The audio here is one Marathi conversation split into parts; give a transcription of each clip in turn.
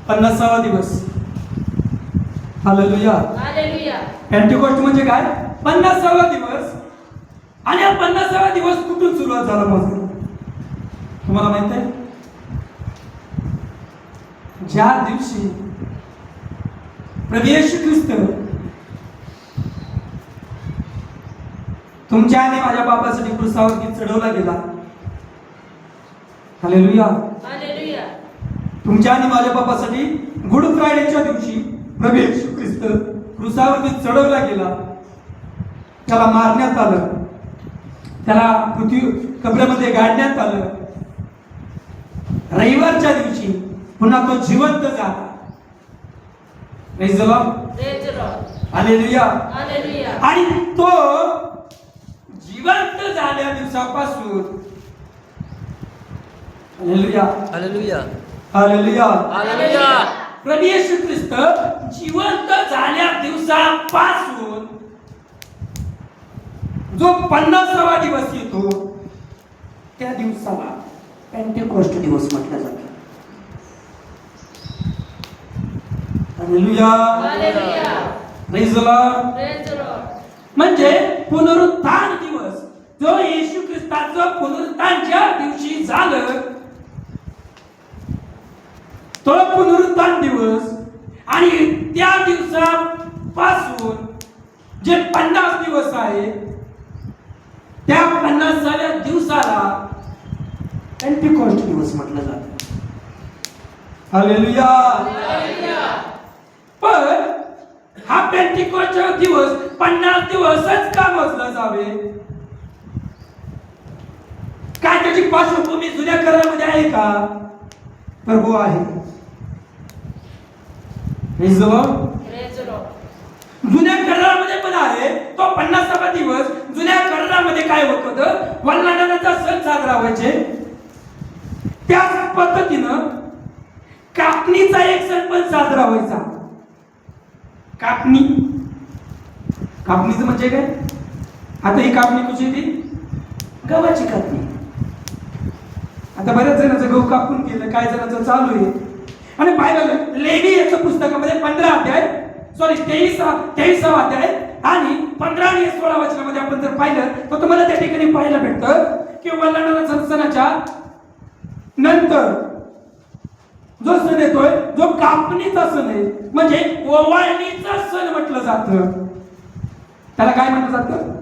50वा दिवस. हालेलुया. हालेलुया. पेंटिकोस्ट म्हणजे काय? 50वा दिवस. आणि हा 50वा दिवस कुठून सुरुवात झाला मग तुम्हाला माहित आहे? ज्या दिवशी प्रभू येशू ख्रिस्त तुमच्या आणि माझ्या बापासाठी क्रूसावरती चढवला गेला. हालेलुया. हालेलुया. तुमच्या आणि माझ्या बापासाठी गुड फ्रायडेच्या दिवशी प्रभू येशू ख्रिस्त क्रूसावरती चढवला गेला. त्याला मारण्यात आलं, त्याला पृथ्वी कब्रामध्ये गाडण्यात आलं. रविवारच्या दिवशी पुन्हा तो जिवंत झाला. Praise the Lord. Praise the Lord. Hallelujah. Hallelujah. आणि तो जिवंत झाल्या दिवसापासून हालेलुया हालेलुया. Hallelujah hallelujah. प्रभू येशू ख्रिस्त जिवंत झाल्या दिवसापासून जो 50वा दिवस येतो त्या दिवसाला पेंटेकोस्ट दिवस म्हटलं जातं. Hallelujah. Hallelujah. Praise the Lord. Praise the Lord. म्हणजे पुनरुत्थान दिवस. जो येशू ख्रिस्ताचं पुनरुत्थान ज्या दिवशी झालं तो पुनरुत्थान दिवस. आणि त्या दिवसापासून जे 50 दिवस आहे त्या 50व्या दिवसाला पेंटिकोस्ट दिवस म्हटलं जातं. हालेलुया. हालेलुया. पण हा पेंटिकोस्टचा दिवस 50 दिवसच का मोजला जावे? काय त्याची पार्श्वभूमी जुन्या करारामध्ये आहे का? तर हो आहे. Praise the Lord. Praise the Lord. जुन्या करारामध्ये पण आहे तो 50वा दिवस. जुन्या करारामध्ये काय होत होतं? वल्हांडणाचा सण साजरा व्हायचे. त्याच पद्धतीनं कापणीचा एक सण पण साजरा व्हायचा. कापणी. कापणीचं म्हणजे काय? आता ही कापणी कशी ती गव्हाची कापणी. आता बऱ्याच जणांचं गहू कापून गेलं, काही जणांचं चालू आहे. आणि पाहिलं लेवी याच्या पुस्तकामध्ये 15 अध्याय 23वा अध्याय आणि 15 आणि 16 वचनामध्ये आपण जर पाहिलं तर तुम्हाला त्या ठिकाणी पाहायला भेटतं की वल्हांडणाच्या सणाच्या नंतर जो सण येतोय जो कापणीचा सण आहे म्हणजे ओवाळणीचा सण म्हटलं जातं. त्याला काय म्हटलं जातं?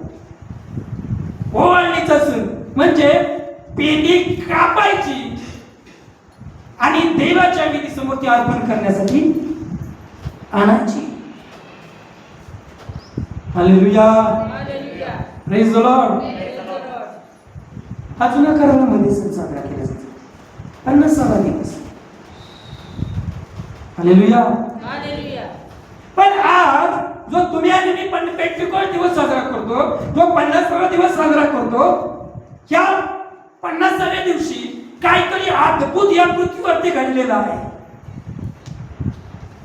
ओवाळणीचा सण. म्हणजे पेंडी कापायची आणि देवाच्या विधीसमोर ती अर्पण करण्यासाठी आणायची. Hallelujah. Hallelujah. Praise the Lord. Praise the Lord. हा जुन्या करारामध्ये सण साजरा केला जातो. 50वा दिवस. हालेलुया. हालेलुया. पण आज जो तुम्ही आणि मी पेंटिकोस्ट दिवस साजरा करतो, जो 50वा दिवस साजरा करतो, या 50व्या दिवशी काहीतरी अद्भुत या पृथ्वीवरती घडलेलं आहे.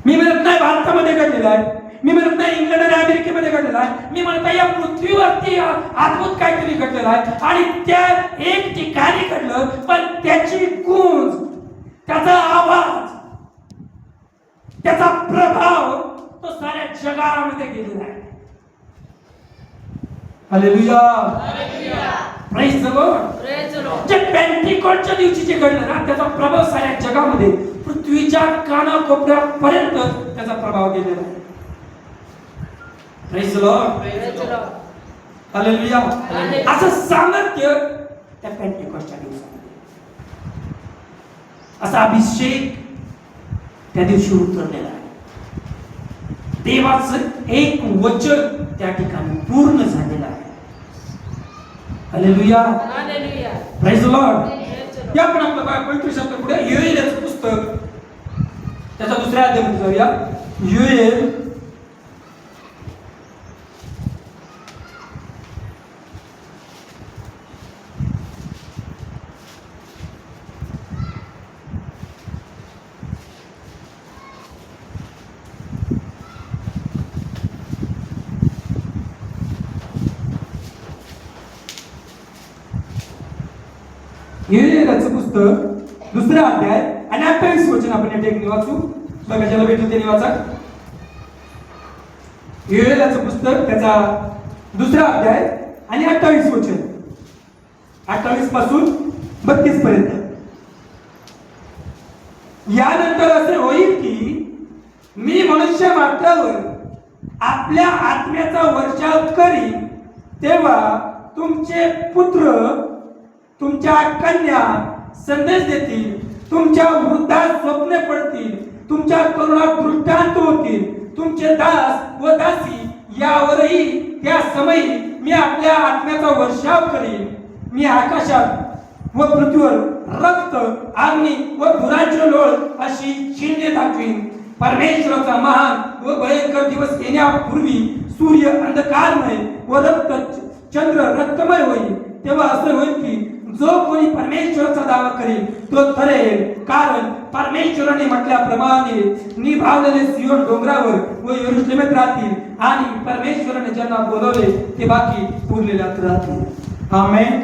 मी म्हणत नाही भारतामध्ये घडलेलं आहे, मी म्हणत नाही इंग्लंड आणि अमेरिकेमध्ये घडलेलं आहे, मी म्हणत या पृथ्वीवरती अद्भुत काहीतरी घडलेलं आहे. आणि त्या एक ठिकाणी घडलं पण त्याची गूंज, त्याचा आवाज, त्याचा प्रभाव तो साऱ्या जगामध्ये गेलेला आहे. Hallelujah. Hallelujah. Praise the Lord. Praise the Lord. जे पेंटिकोस्टच्या दिवशी जे घडलं ना त्याचा प्रभाव साऱ्या जगामध्ये पृथ्वीच्या कानाकोपऱ्यापर्यंत त्याचा प्रभाव गेलेला आहे. Praise the Lord. Praise the Lord. Hallelujah. Hallelujah. असं सामर्थ्य त्या पेंटिकोस्टच्या दिवसामध्ये, असा अभिषेक त्या दिवशी उतरलेला आहे. देवाचं एक वचन त्या ठिकाणी पूर्ण झालेलं आहे. Hallelujah. Hallelujah. Praise the Lord. Praise the Lord. या पण आपलं पवित्र शास्त्र पुढे योएलचं पुस्तक त्याचा दुसऱ्या अध्यायामध्ये जाऊया. योएल योएलचं पुस्तक दुसरा अध्याय आणि 28 वचन आपण या ठिकाणी वाचू. बघा ज्याला भेटून त्यांनी वाचा. योएलाचं पुस्तक त्याचा 2रा अध्याय आणि 28 वचन, 28 पासून 32 पर्यंत. यानंतर असे होईल की मी मनुष्य मात्रावर आपल्या आत्म्याचा वर्षाव करीन, तेव्हा तुमचे पुत्र तुमच्या कन्या संदेश देतील, तुमच्या वृद्धास स्वप्ने पडतील, तुमच्या तरुणात दृष्टांत होतील, तुमचे दास व दासी यावरही त्या समयी मी आपल्या आत्म्याचा वर्षाव करीन. मी आकाशात व पृथ्वीवर रक्त, अग्नी व धुराची लोळ अशी चिन्हे दाखवीन. परमेश्वराचा महान व भयंकर दिवस येण्यापूर्वी सूर्य अंधकारमय व चंद्र रक्तमय होईल. तेव्हा असं होईल की जो कोणी परमेश्वराचा दावा करेल तो ठरेल, कारण परमेश्वराने म्हटल्याप्रमाणे निभावलेले सियोन डोंगरावर व यरूशलेमात राहतील आणि परमेश्वराने ज्यांना बोलवले ते बाकी उरलेल्यात राहतील. आमेन.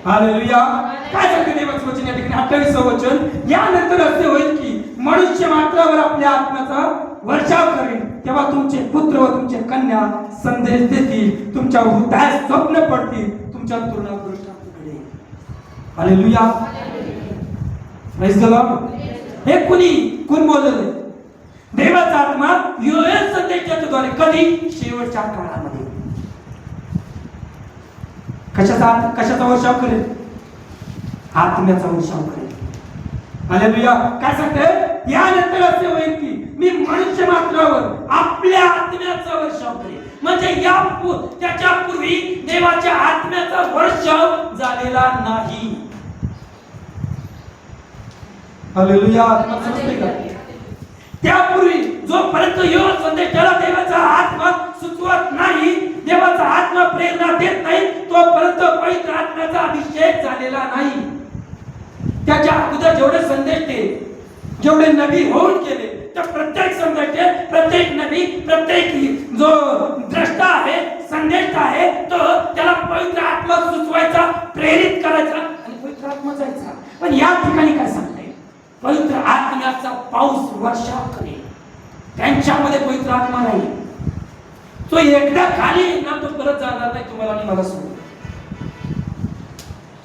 हालेलुया. काय सांगते देवाचं वचन या ठिकाणी 28 वचन. यानंतर असे होईल की मनुष्य मात्रावर आपल्या आत्म्याचा वर्षाव करेल, तेव्हा तुमचे पुत्र व तुमचे कन्या संदेश देतील, तुमच्या वृद्धास स्वप्न पडतील, तुमच्या तरुणात दृष्टांत घडेल. हालेलुया. Praise the Lord. हे कोण बोलले? देवाचा आत्मा योएल संदेशाद्वारे. कधी? शेवटच्या काळामध्ये. कशाचा वर्षाव करेल? आत्म्याचा वर्षाव करेल. हालेलुया. काय सांगते? यानंतर असे होईल की मी मनुष्य मात्रावर आपल्या आत्म्याचा वर्षाव करेल. म्हणजे त्याच्या पूर्वी देवाच्या आत्म्याचा वर्षाव झालेला नाही. हालेलुया. समजते का? त्यापूर्वी जोपर्यंत योएल संदेशाला देवाचा आत्मा सुचवत नाही, देवाचा आत्मा प्रेरणा देत नाही, तोपर्यंत पवित्र आत्म्याचा अभिषेक झालेला नाही. त्याच्या अगोदर जेवढे संदेश ते जेवढे नबी होऊन गेले, त्या प्रत्येक संदेश, प्रत्येक नबी, प्रत्येक जो द्रष्टा आहे, संदेश आहे, तो त्याला पवित्र आत्मा सुचवायचा, प्रेरित करायचा आणि पवित्र आत्मा जायचा. पण या ठिकाणी काय सांगताय? पवित्र आत्म्याचा पाऊस वर्षाव करेल. त्यांच्यामध्ये पवित्र आत्मा नाही. तो एकदा खाली ना तो परत जाणार नाही तुम्हाला आणि मला सोडून.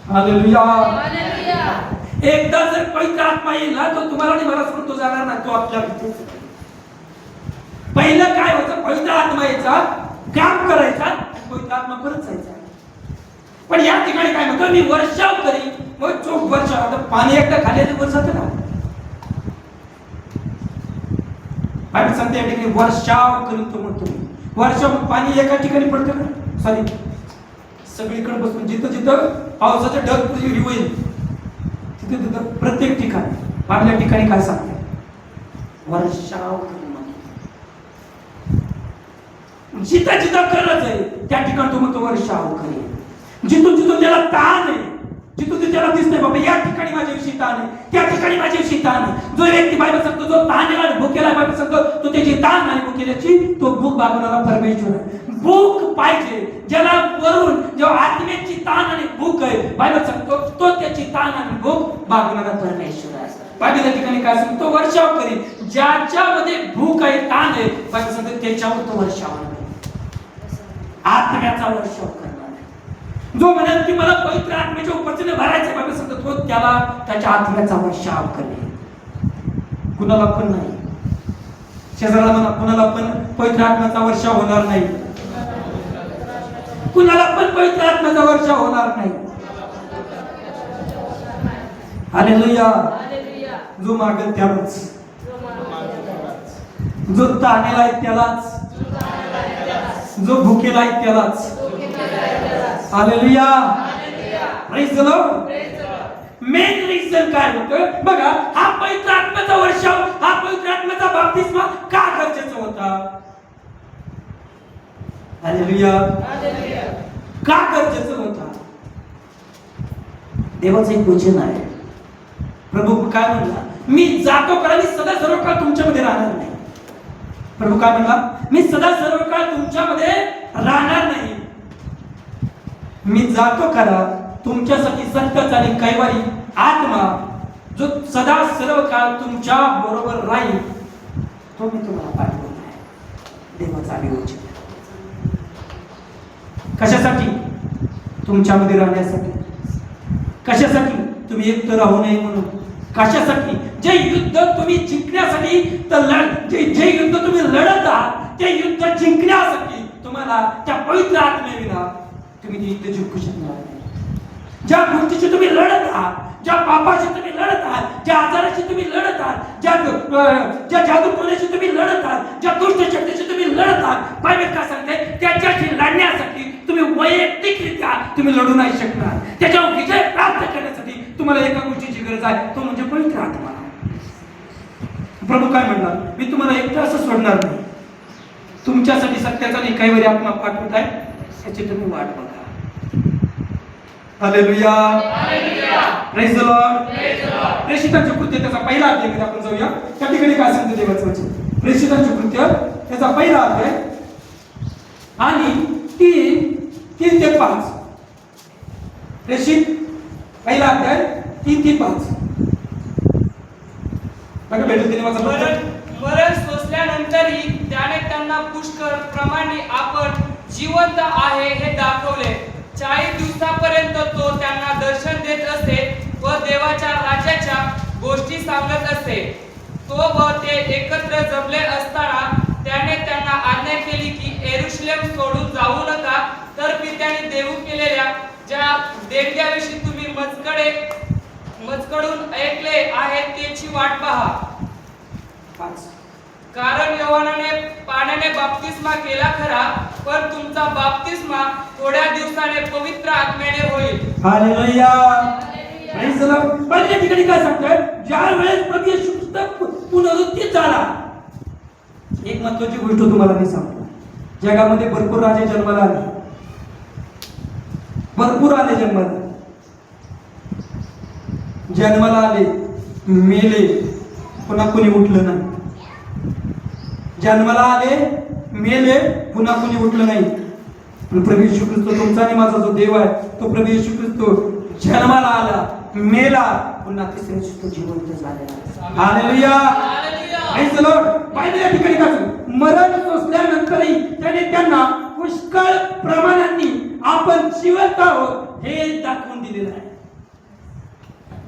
हालेलुया. एकदा जर पवित्र आत्मा येईल ना तो तुम्हाला आणि मला सोडून तो जाणार नाही. तो आपल्या भीतीच. पहिलं काय होतं? पवित्र आत्मा यायचा, काम करायचा आणि पवित्र आत्मा परत जायचा. पण या ठिकाणी काय म्हणतो? मी वर्षाव करीन. मग तो वर्षाव, आता पाणी एकदा खाली वर जातं ना. आम्ही सांगते या ठिकाणी वर्षाव करीन तो म्हणतो. वर्षाव पाणी एका ठिकाणी पडतं ना, सॉरी सगळीकडे बसून जिथं जिथं पावसाचं ढग पृथ्वी होईल तिथे तिथं प्रत्येक ठिकाणी आपल्या ठिकाणी काय सांगते? वर्षाव करीन. जिथं जिथं गरज आहे त्या ठिकाणी तो म्हणतो वर्षाव करीन. जिथून जिथून त्याला ताण आहे, जिथून त्याला दिसतंय बाबा या ठिकाणी माझ्याविषयी ताण आहे, त्या ठिकाणी माझ्याविषयी ताण आहे. जो व्यक्ती बायबल सांगतो जो ताणेला आणि भुकेला बायबल सांगतो तो त्याची ताण आणि भुकेल्याची तो भूक भागवणारा परमेश्वर आहे. भूक पाहिजे ज्याला वरून जेव्हा आत्म्याची ताण आणि भूक आहे बायबल सांगतो तो त्याची ताण आणि भूक भागवणारा परमेश्वर आहे. बायबल या ठिकाणी काय सांगतो? वर्षाव करीन. ज्याच्यामध्ये भूक आहे, ताण आहे, बायबल सांगतो त्याच्यावर तो वर्षाव करेल. आत्म्याचा वर्षाव करणार. जो म्हणेल की मला पवित्र आत्म्याच्या उपस्थितीने भरायचे बाबा सांगतो तो त्याला त्याच्या आत्म्याचा वर्षाव करेल. कुणाला पण नाही. शेजाऱ्याला म्हणा कुणाला पण पवित्र आत्म्याचा वर्षाव होणार नाही. कुणाला पण पवित्र आत्म्याचा वर्षाव होणार नाही. हालेलुया. जो मागेल त्यालाच, जो ताणेला आहे त्यालाच, जो भुकेला आहे त्यालाच. Hallelujah. Praise the Lord. Main reason काय होतं बघा? हा पवित्र आत्म्याचा वर्षाव, हा पवित्र आत्म्याचा बाप्तिस्मा का गरजेचा होता? हालेलुया. का गरजेचं होता? देवाचं एक वचन आहे. प्रभू काय म्हणला? मी जातो कारण मी सदा सर्व काळ तुमच्यामध्ये राहणार नाही. प्रभू काय म्हणला? मी सदा सर्व काळ तुमच्यामध्ये राहणार नाही. मी जातो करा तुमच्यासाठी सत्याचा आणि कैवारी आत्मा जो सदा सर्व काळ तुमच्या बरोबर राहील तो मी तुम्हाला पाठवत आहे. देवाचा विरोध कशासाठी? तुमच्यामध्ये राहण्यासाठी. कशासाठी? तुम्ही एकटं राहू नये म्हणून. कशासाठी? जे युद्ध तुम्ही जिंकण्यासाठी जे युद्ध तुम्ही लढत आहात ते युद्ध जिंकण्यासाठी तुम्हाला त्या पवित्र आत्म्याविना तुम्ही ते युद्ध जिंकू शकणार नाही. ज्या गोष्टीची तुम्ही लढत आहात, ज्या पापाशी तुम्ही लढत आहात, ज्या आजाराशी तुम्ही लढत आहात, ज्या जादूटोण्याशी तुम्ही लढत आहात, ज्या दुष्ट शक्तीशी तुम्ही लढत आहात, बायबल काय सांगते? त्याच्याशी लढण्यासाठी तुम्ही वैयक्तिकरित्या तुम्ही लढू नाही शकणार. त्याच्यावर विजय प्राप्त करण्यासाठी तुम्हाला एका गोष्टीची गरज आहे, तो म्हणजे पवित्र आत्मा. प्रभू काय म्हणणार? मी तुम्हाला एकटं असं सोडणार नाही. तुमच्यासाठी सत्याचा आणि कैवारी आत्मा पाठवत आहे, याची तुम्ही वाट बघा. हालेलुया. Praise the Lord. प्रेषितांचे कृत्य त्याचा पहिला अध्याय आपण जाऊया. त्या ठिकाणी काय सांगते देवाचं वचन? प्रेषितांचे कृत्य त्याचा पहिला अध्याय आणि 3 ते 5. प्रेषित पहिला अध्याय 3 ते 5. बघा भेटू दिनाचा मरण सोसल्यानंतरही त्याने त्यांना पुष्कळ प्रमाणे आपण जिवंत आहे हे दाखवले. 40 दिवसापर्यंत तो त्यांना दर्शन देत असे व देवाच्या राज्याच्या गोष्टी सांगत असे. तो व ते एकत्र जमले असताना त्याने त्यांना आज्ञा केली की यरूशलेम सोडून जाऊ नका, तर पित्याने देऊ केलेल्या ज्या देणग्याविषयी तुम्ही मजकडून ऐकले आहे त्याची वाट पहा. 5. कारण योहानाने पाण्याने बाप्तिस्मा केला खरा, पण तुमचा बाप्तिस्मा थोड्या दिवसाने पवित्र आत्म्याने होईल. हालेलुया. Praise the Lord. पहिल्या ठिकाणी काय सांगतोय? ज्या वेळेस प्रभू येशू ख्रिस्त पुनरुत्थित झाला, एक महत्त्वाची गोष्ट तुम्हाला मी सांगतो. जगामध्ये भरपूर राजे जन्माला आले, भरपूर आले जन्माला आले, मेले, पुन्हा कोणी उठलं नाही. जन्माला आले, मेले, पुन्हा कोणी उठलं नाही. पण प्रभू येशू ख्रिस्त तुमचा आणि माझा जो देव आहे, तो प्रभू येशू ख्रिस्त जन्माला आला, मेला, पुन्हा तिसऱ्या दिवशी तो जिवंत झालेला. Hallelujah. Praise the Lord. Bible या ठिकाणी काय सांगते? मरण सोसल्यानंतरही त्याने त्यांना पुष्कळ प्रमाणांनी आपण जिवंत आहोत हे दाखवून दिलेलं आहे.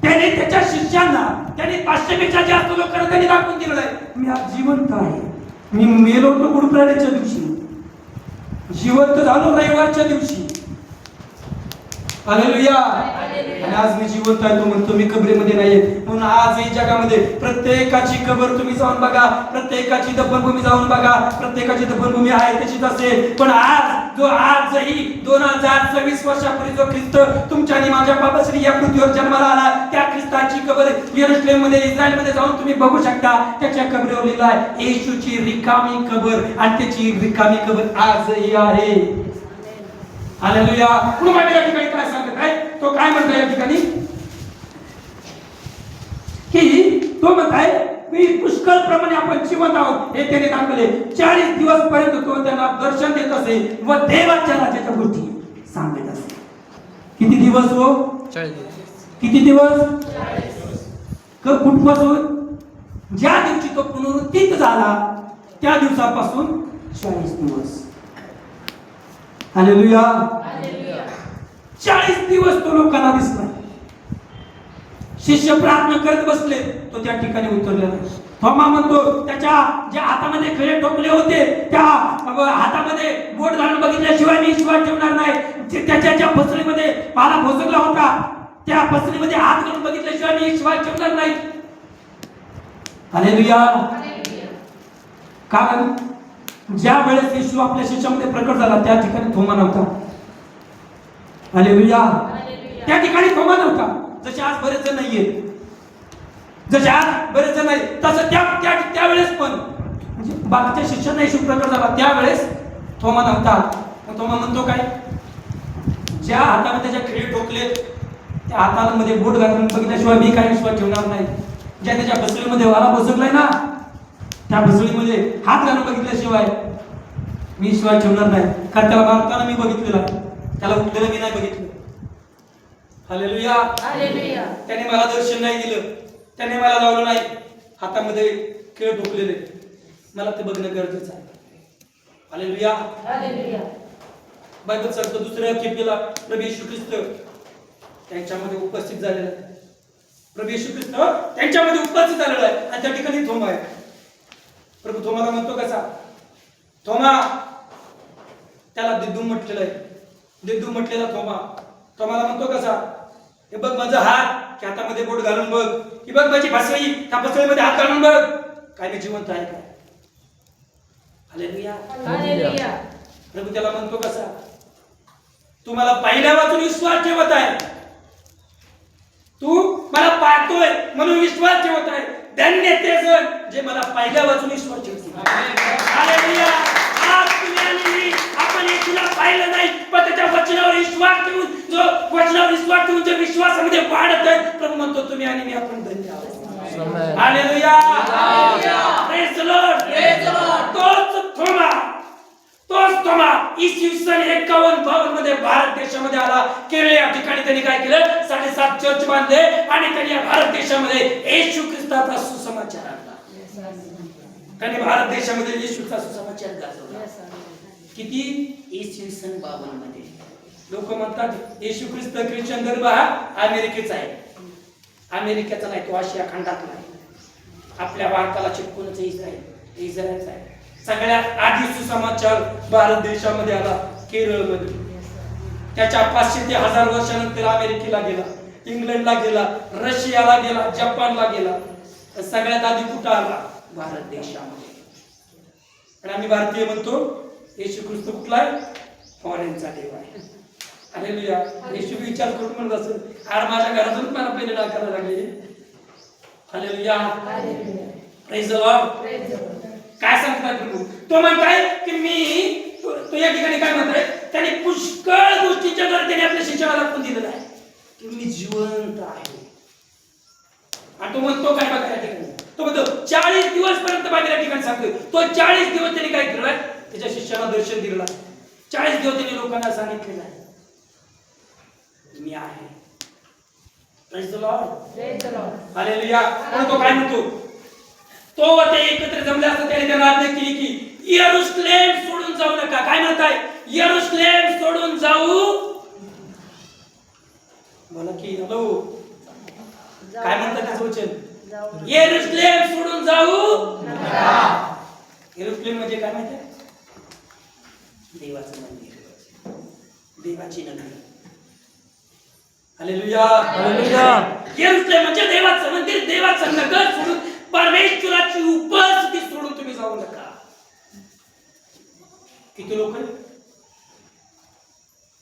त्याने त्याच्या शिष्यांना, त्याने 500 पेक्षा जास्त लोकांना त्यांनी दाखवून दिलेलं आहे, मी आज जिवंत आहे. मी मेलो होतो गुरुप्रयाणाच्या दिवशी, जिवंत झालो रविवारच्या दिवशी. हालेलुया. आणि आज मी जिवंत आहे. तो म्हणतो मी कबरीमध्ये नाहीये. म्हणून आजही जगामध्ये प्रत्येकाची कबर तुम्ही जाऊन बघा, प्रत्येकाची दफनभूमी जाऊन बघा, प्रत्येकाची दफनभूमी आहे तशीच असेल. पण आजही 2026 वर्षापूर्वी जो ख्रिस्त तुमच्या आणि माझ्या पापासाठी या पृथ्वीवर जन्माला आला, त्या ख्रिस्ताची कबर यरूशलेममध्ये, इस्रायलमध्ये जाऊन तुम्ही बघू शकता. त्याच्या कबरीवर लिहिलं आहे येशूची रिकामी कबर, आणि त्याची रिकामी कबर आजही आहे. हालेलुया. पुन्हा या ठिकाणी काय सांगत आहे? तो काय म्हणतो या ठिकाणी? की तो म्हणताय मी पुष्कळ प्रमाणे आपण जिवंत आहोत हे त्याने दाखवले. 40 दिवस पर्यंत तो त्यांना दर्शन देत असे व देवाच्या राज्याच्या गोष्टी सांगत असे. किती दिवस हो? 40 दिवस. किती दिवस? 40. कुठपासून? ज्या दिवशी तो पुनरुत्थित झाला त्या दिवसापासून 40 दिवस. हालेलुया. 40 दिवस तो लोकांना दिसला. शिष्य प्रार्थना करत बसले, तो त्या ठिकाणी उतरलेला नाही. थोमा म्हणतो त्याच्या ज्या हातामध्ये खळे ठोकले होते त्या हातामध्ये बोट घालून बघितल्याशिवाय मी विश्वास ठेवणार नाही. त्याच्या ज्या फसलीमध्ये पाला भोसकला होता त्या फसलीमध्ये हात घालून बघितल्याशिवाय मी विश्वास ठेवणार नाही. हालेलुया. कारण ज्या वेळेस येशू आपल्या शिष्यामध्ये प्रकट झाला त्या ठिकाणी थोमा नव्हता. हालेलुया. त्या ठिकाणी थोमा नव्हता. जसे आज बरेच जण नाहीये, जसे आज बरेच जण नाही, तसं त्यावेळेस पण म्हणजे बाकीच्या शिष्यांना येशू प्रकट झाला त्यावेळेस थोमा नव्हता. थोमा म्हणतो काय? ज्या हातामध्ये त्याच्या खिळे ठोकले त्या हातामध्ये बोट घालून बघितल्याशिवाय मी काही विश्वास ठेवणार नाही. ज्या त्याच्या फसलीमध्ये वाला बसवलाय ना त्या फसलीमध्ये हात घालून बघितल्याशिवाय मी विश्वास ठेवणार नाही. कारण त्याला मारताना मी बघितलेला, त्याला उठलेलं मी नाही बघितलं. हालेलुया. हालेलुया. त्याने मला दर्शन नाही दिलं, त्याने मला लावलं नाही, हातामध्ये खेळ ठोकलेले. मला ते बघणं गरजेचं आहे. हालेलुया. हालेलुया. बायबल सांगतो दुसऱ्या खेपेला प्रभू येशू ख्रिस्त त्यांच्यामध्ये उपस्थित झालेला आहे. प्रभू येशू ख्रिस्त त्यांच्यामध्ये उपस्थित झालेला आहे आणि त्या ठिकाणी थोमा आहे. प्रभू थोमाला म्हणतो कसा, थोमा, त्याला दिद्दू म्हटलेलं आहे. दिद्दू म्हटलेला थोमा थोमाला म्हणतो कसा, हे बघ माझा हात, की हातामध्ये बोट घालून बघ, की बघ माझी फसळी, त्या फसळीमध्ये हात घालून बघ, काय मी जिवंत आहे का. हालेलुया. हालेलुया. प्रभू त्याला म्हणतो कसा, तू मला पाहिल्या वाचून विश्वास ठेवत आहे, तू मला पाहतोय म्हणून विश्वास ठेवत आहे. धन्य ते जण जे मला पाहिल्या वाचून विश्वास ठेवतील. हालेलुया. आज तुम्ही आणि मी, आपण येशूला पाहिलं नाही पण त्याच्या वचनावर विश्वास ठेवून, जो वचनावर विश्वास ठेवून जे विश्वासामध्ये वाढत आहे, प्रभू म्हणतो तुम्ही आणि मी आपण धन्य आहोत. Hallelujah. Praise the Lord. Praise the Lord. तोच थोमा इसवी सन 51-52 मध्ये भारत देशामध्ये आला. केरळ या ठिकाणी त्यांनी काय केलं, 7.5 चर्च बांधले आणि त्यांनी या भारत देशामध्ये येशू ख्रिस्ताचा सुसमाचार आणला. त्यांनी भारत देशामध्ये येशूचा सुसमाचार गाजवला. किती? इसवी सन 52 मध्ये. लोक म्हणतात येशू ख्रिस्त ख्रिश्चन धर्म हा अमेरिकेचा आहे. अमेरिकेचा नाही, तो आशिया खंडातला आहे. आपल्या भारताला चिटकूनच इस्रायलचा आहे. सगळ्यात आधी सुसमाचार भारत देशामध्ये आला केरळमध्ये. त्याच्या 500 ते 1000 वर्षानंतर अमेरिकेला गेला, इंग्लंडला गेला, रशियाला गेला, जपानला गेला. सगळ्यात आधी कुठं आला? भारत देशामध्ये. आणि आम्ही भारतीय म्हणतो येशू ख्रिस्त कुठला आहे? फॉरेनचा देव आहे. हालेलुया. येशू विचार करून म्हणत असेल, आज माझ्या घरातून मला पहिले टाकायला लागले. हालेलुया. Praise the Lord. काय सांगतात प्रभू? तो म्हणताय की मी, तो या ठिकाणी काय म्हणताय, त्याने पुष्कळ गोष्टीच्या द्वारे त्याने आपल्या शिष्याला दाखवून दिलेलं आहे की मी जिवंत आहे. आणि तो म्हणतो काय बघा या ठिकाणी, तो म्हणतो 40 दिवस पर्यंत बाहेर या ठिकाणी सांगतोय. तो 40 दिवस त्याने काय केलं, त्याच्या शिष्याला दर्शन दिलेलं आहे. 40 दिवस त्याने लोकांना सांगितलेलं आहे मी आहे. Praise the Lord. Praise the Lord. Hallelujah. पण तो काय म्हणतो, तो ते एकत्र जमले असता त्याने त्यांना आज्ञा केली की यरूशलेम सोडून जाऊ नका. काय म्हणताय? यरूशलेम सोडून जाऊ. बोला की हॅलो, काय म्हणतात त्याचं वचन? यरूशलेम सोडून जाऊ नका. यरूशलेम म्हणजे काय माहिती आहे? देवाचं मंदिर, देवाची नगरी. हालेलुया. हालेलुया. यरूशलेम म्हणजे देवाचं मंदिर, देवाचं नगर सोडून, परमेश्वराची उपस्थिती सोडून तुम्ही जाऊ नका. किती लोक?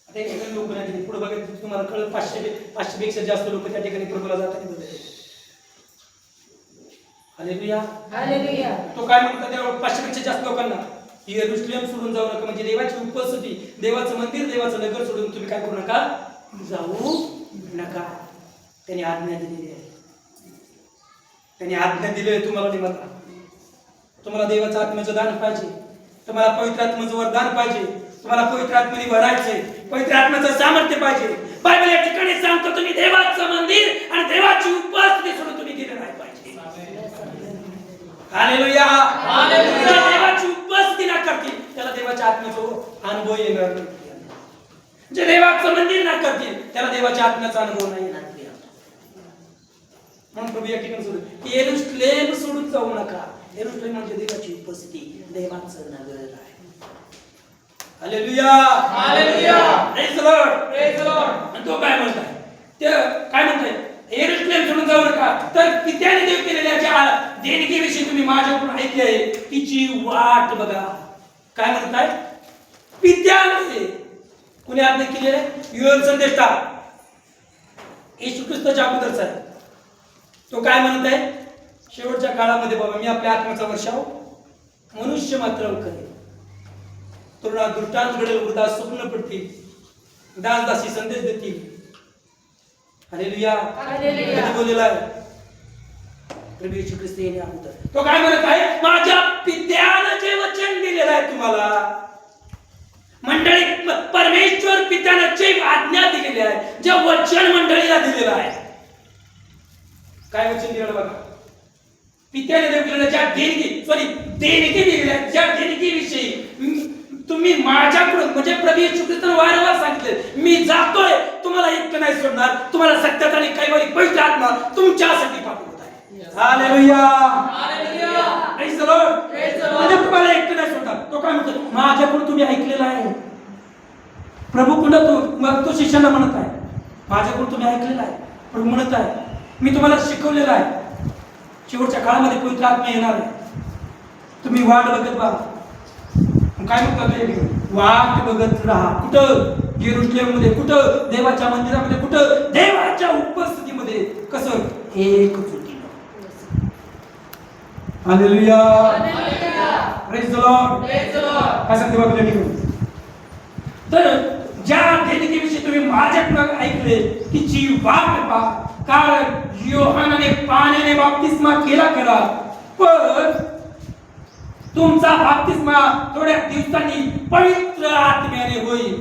आता एक लोक नाही, पुढे बघा तुम्हाला कळत 500 पेक्षा जास्त लोक त्या ठिकाणी प्रभूला जातात. हालेलुया. हालेलुया. तो काय म्हणतो त्या 500 पेक्षा जास्त लोकांना, यरूशलेम सोडून जाऊ नका. म्हणजे देवाची उपस्थिती, देवाचं मंदिर, देवाचं नगर सोडून तुम्ही काय करू नका, जाऊ नका. त्यांनी आज्ञा दिलेली आहे. त्यांनी आज्ञा दिली तुम्हाला निमंत्रण. तुम्हाला देवाचं आत्म्याचं दान पाहिजे, तुम्हाला पवित्र आत्म्याचं वरदान पाहिजे, तुम्हाला पवित्र आत्म्याने भरायचे, पवित्र आत्म्याचं सामर्थ्य पाहिजे. बायबल या ठिकाणी सांगतो तुम्ही देवाचं मंदिर आणि देवाची उपस्थिती सोडून तुम्ही गेले नाही पाहिजे. हालेलुया. हालेलुया. देवाची उपस्थिती ना करतील त्याला देवाच्या आत्म्याचा अनुभव येणार नाही. जे देवाचं मंदिर ना करतील त्याला देवाच्या आत्म्याचा अनुभव नाही येणार. म्हणून प्रभू या ठिकाणी सोडून की यरूशलेम सोडून जाऊ नका. यरूशलेम म्हणजे देवाची उपस्थिती, देवाचं नगर आहे. Hallelujah. Hallelujah. Praise the Lord. Praise the Lord. आणि तो काय म्हणताय, ते काय म्हणताय, यरूशलेम सोडून जाऊ नका. तर पित्याने देव केलेल्या देणगीविषयी तुम्ही माझ्याकडून ऐकले आहे, तिची वाट बघा. काय म्हणताय? पित्याने कुणी आज्ञा केलेली आहे? युएल संदेष्टा येशू ख्रिस्ताच्या अगोदरचा आहे. तो काय म्हणत आहे? शेवटच्या काळामध्ये बाबा मी आपल्या आत्म्याचा वर्षाव मनुष्य मात्र करेल. तरुणा दृष्टांत घडेल, वृद्धा स्वप्न पडतील, दासदासी संदेश देतील. हालेलुया. हालेलुया. कधी बोललेला आहे? प्रभू येशू ख्रिस्त येणे अगोदर. तो काय म्हणत आहे? माझ्या पित्यानं जे वचन दिलेलं आहे तुम्हाला, मंडळी, परमेश्वर पित्यानं जे आज्ञा दिलेली आहे, जे वचन मंडळीला दिलेलं आहे. काय वचन दिलेलं बघा? पित्याने देव केलेलं ज्या देणगी दिलेल्या ज्या देणगीविषयी तुम्ही माझ्याकडून म्हणजे प्रभू येशू ख्रिस्ताने वारंवार सांगितले, मी जातोय, तुम्हाला एकटं नाही सोडणार, तुम्हाला सत्यात आणि कैवारी पवित्र आत्मा तुमच्यासाठी पाठवत आहे. Hallelujah. Hallelujah. Praise the Lord. Praise the Lord. म्हणजे तुम्हाला एकटं नाही सोडणार. तो काय म्हणतो, माझ्याकडून तुम्ही ऐकलेलं आहे. प्रभू पुन्हा तो शिष्यांना म्हणत आहे, माझ्याकडून तुम्ही ऐकलेलं आहे. प्रभू म्हणत आहे, मी तुम्हाला शिकवलेलं आहे. शेवटच्या काळामध्ये पवित्र आत्मा येणार आहे, तुम्ही वाट बघत बघा. काय म्हणतात, वाट बघत राहा. कुठं? येरुशलेममध्ये. कुठं? देवाच्या मंदिरामध्ये. कुठं? देवाच्या उपस्थितीमध्ये. कसं? एक चुकीनं. Hallelujah. Praise the Lord. Praise the Lord. काय सांगते बाबा ठिकाणी? तर ज्या देणगीविषयी तुम्ही माझ्याकडून ऐकले तिची वाट पहा, कारण योहानाने पाण्याने बाप्तिस्मा केला खरा, पण तुमचा बाप्तिस्मा थोड्या दिवसांनी पवित्र आत्म्याने होईल.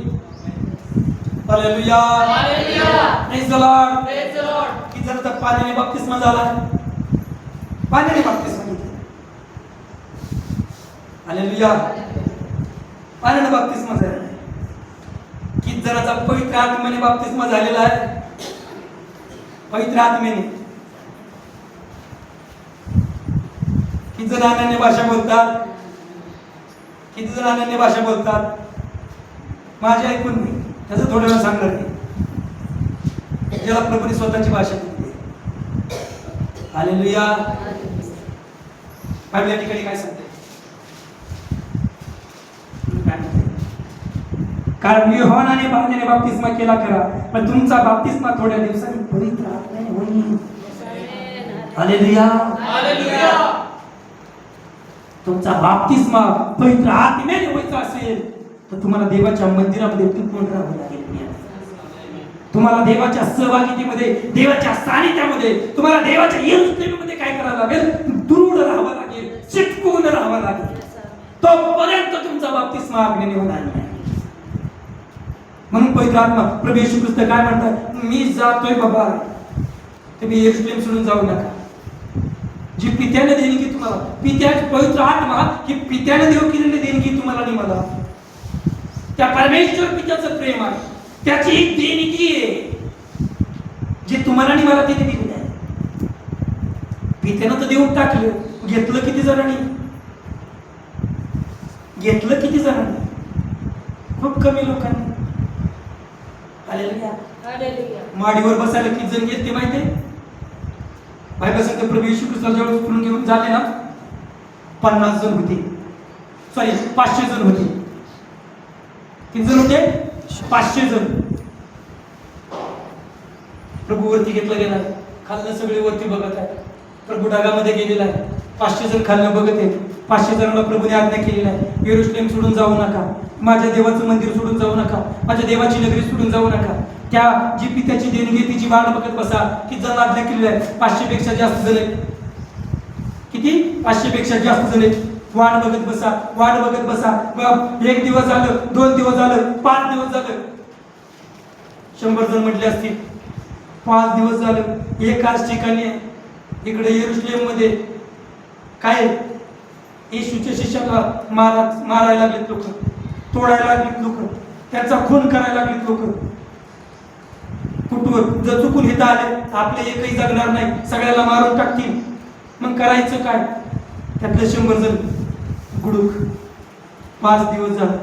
Hallelujah. Hallelujah. Praise the Lord. Praise the Lord. की जर तर पाण्याने बाप्तिस्मा झाला, पाण्याने बाप्तिस्मा घेतला. हालेलुया. पाण्याने बाप्तिस्मा झाला. किती जणांचा पवित्र आत्म्याने बाप्तिस्मा झालेला आहे? पवित्र आत्म्याने. किती जण अनन्य भाषा बोलतात? किती जण अनन्य भाषा बोलतात? माझे ऐकून नाही, त्याचं थोड्या वेळ सांगणार नाही. ज्याला प्रभूने स्वतःची भाषा दिली. हालेलुया. बायबल या ठिकाणी काय सांगते? कारण योहानाने पाण्याने बाप्तिस्मा केला खरा, पण तुमचा बाप्तिस्मा थोड्या दिवसांनी पवित्र आत्म्याने होईल. हालेलुया. हालेलुया. तुमचा बाप्तिस्मा पवित्र आत्म्याने व्हायचा असेल तर तुम्हाला देवाच्या मंदिरामध्ये टिकून राहावं लागेल. तुम्हाला देवाच्या सहभागितीमध्ये, देवाच्या सानिध्यामध्ये, तुम्हाला देवाच्या येरुशलेममध्ये काय करावं लागेल? दृढ राहावं लागेल, चिटकून राहावं लागेल. तोपर्यंत तुमचा बाप्तिस्मा अग्नीने होणार नाही. म्हणून पवित्र आत्मा प्रभू येशू ख्रिस्त काय म्हणतात, मी जातोय बाबा, तुम्ही येरुशलेम सोडून जाऊ नका. जी पित्याने देणगी तुम्हाला, पित्याची पवित्र आत्मा ही पित्याने देव केलेली देणगी तुम्हाला आणि मला. त्या परमेश्वर पित्याचं प्रेम आहे, त्याची एक देणगी आहे जी तुम्हाला आणि मला तिने दिली आहे. पित्यानं तर देऊन टाकलं, घेतलं किती जणांनी? घेतलं किती जणांनी? खूप कमी लोकांनी. हालेलुया. हालेलुया. माडीवर बसायला किती जण गेले ते माहितीये? बायबल सांगते प्रभू येशू ख्रिस्ताच्या जवळ उचलून घेऊन झाले ना, 50 जण होते. सॉरी, 500 जण होते. किती जण होते? 500 जण. प्रभू वरती घेतला गेला, खालनं सगळे वरती बघत आहे. प्रभू ढगामध्ये गेलेला आहे, 500 जण खालनं बघत आहेत. 500 जणांना प्रभूने आज्ञा केलेला आहे, येरुशलेम सोडून जाऊ नका, माझ्या देवाचं मंदिर सोडून जाऊ नका, माझ्या देवाची नगरी सोडून जाऊ नका. त्या जी पित्याची देणगी तिची वाट बघत बसा. किती जण आज्ञा केलेली आहे? 500 पेक्षा जास्त जण आहेत. किती? 500 पेक्षा जास्त जण आहेत. वाट बघत बसा, वाट बघत बसा. मग 1 दिवस झालं, 2 दिवस झालं, 5 दिवस झालं, 100 जण म्हटले असतील. 5 दिवस झालं, एकाच ठिकाणी इकडे येरुशलेम मध्ये काय येशूच्या शिष्याला मारायला लागलेत लोक, तोडायला लागलेत लोक, त्यांचा खून करायला लागलेत लोक. कुठवर जर चुकून इथं आले, आपले एकही जगणार नाही, सगळ्याला मारून टाकतील. मग करायचं काय? त्यातले 100 जण गुडूक. 5 दिवस झालं,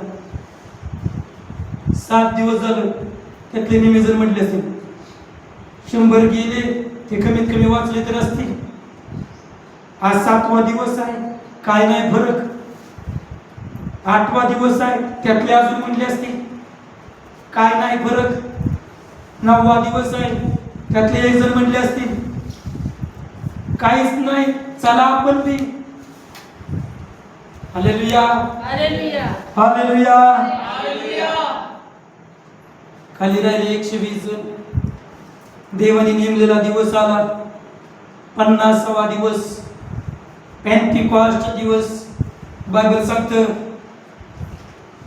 7 दिवस झालं, त्यातले निम्मे जण म्हटले असतील. 100 गेले, ते कमीत कमी वाचले तर असतील. आज 7वा दिवस आहे, काय नाही फरक. 8वा दिवस आहे, त्यातले अजून म्हटले असतील, काय नाही फरक. 9वा दिवस आहे, त्यातले 1 जण म्हटले असतील, काहीच नाही, चला आपण बी. हालेलुया. हालेलुया. हालेलुया. हालेलुया. खाली राहिले 120 जण. देवाने नेमलेला दिवस आला, 50वा दिवस, पेंटिकॉस्ट दिवस. बायबल सांगतं,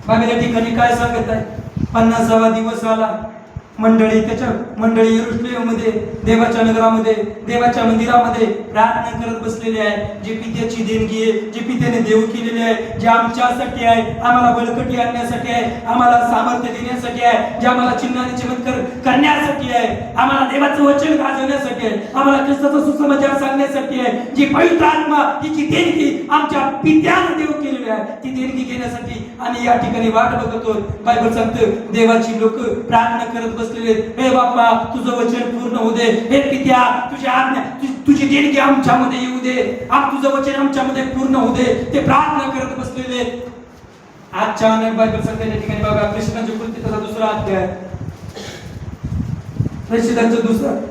बायबल या ठिकाणी काय सांगत आहे? 50वा दिवस आला, मंडळी यरूशलेममध्ये देवाच्या नगरामध्ये देवाच्या मंदिरामध्ये प्रार्थना करत बसलेले आहे. जे पित्याची देणगी आहे, जे पित्याने देव केलेले आहे, जे आमच्यासाठी आहे, आम्हाला बळकटी आणण्यासाठी आहे, आम्हाला सामर्थ्य देण्यासाठी आहे, जे आम्हाला चिन्हाने चमत्कार करण्यासाठी आहे, आम्हाला देवाचं वचन गाजवण्यासाठी आहे, आम्हाला ख्रिस्ताचा सुसमाचार सांगण्यासाठी आहे. जी पवित्र आत्मा तिची देणगी आमच्या पित्याने देव केलेली आहे, ती देणगी घेण्यासाठी आम्ही या ठिकाणी वाट बघतो. बायबल सांगतं देवाची लोक प्रार्थना करत बसलेले, हे बाप्पा तुझं वचन पूर्ण होऊ दे, हे पित्या तुझी आज्ञा तुझी देणगी आमच्यामध्ये येऊ दे, तुझं वचन आमच्यामध्ये पूर्ण होऊ दे, ते प्रार्थना करत बसलेले. आजच्या अनेक बायबल सांगते या ठिकाणी बघा कृष्णाच्या कृती त्याचा दुसरा अध्याय, प्रेषितांचा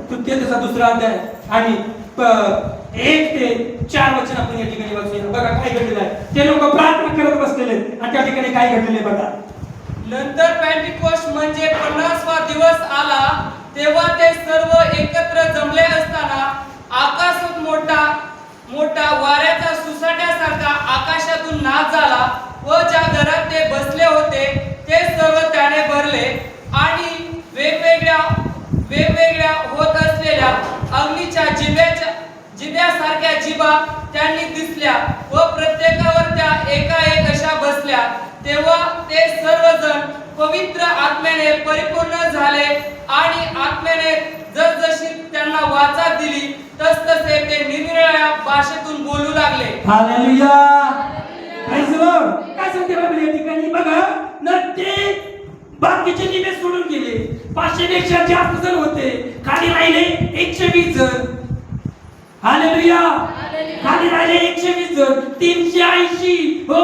त्याचा दुसरा अध्याय आणि 1 ते 4 वचन आपण या ठिकाणी वाचूया. बघा काय घडलेलं आहे. ते लोक प्रार्थना करत बसलेले आणि त्या ठिकाणी काय घडलेले बघा. नंतर पेंटिकोस्ट म्हणजे 50वा दिवस आला, तेव्हा ते सर्व एकत्र जमले असताना आकाशात मोठा वाऱ्याचा सुसाट्यासारखा आकाशातून नाद झाला व ज्या घरात ते बसले होते ते सर्व त्याने भरले आणि वेगवेगळ्या होत असलेल्या अग्नीच्या जिब्यासारख्या जिभा त्यांनी दिसल्या व प्रत्येकावर त्या एकाएक अशा बसल्या. तेव्हा ते सर्वजण पवित्र आत्म्याने परिपूर्ण झाले आणि आत्म्याने जसजशी त्यांना वाचा दिली तसतसे ते निरनिराळ्या भाषेतून बोलू लागले. Hallelujah, praise the Lord. काय सांगते बायबल या ठिकाणी बघा ना, ते बाकीचे निमे सोडून गेले. 500 पेक्षा जास्त जण होते, खाली राहिले 120 जण. हालेलुया, खाली राहिले 120 जण. 380 हो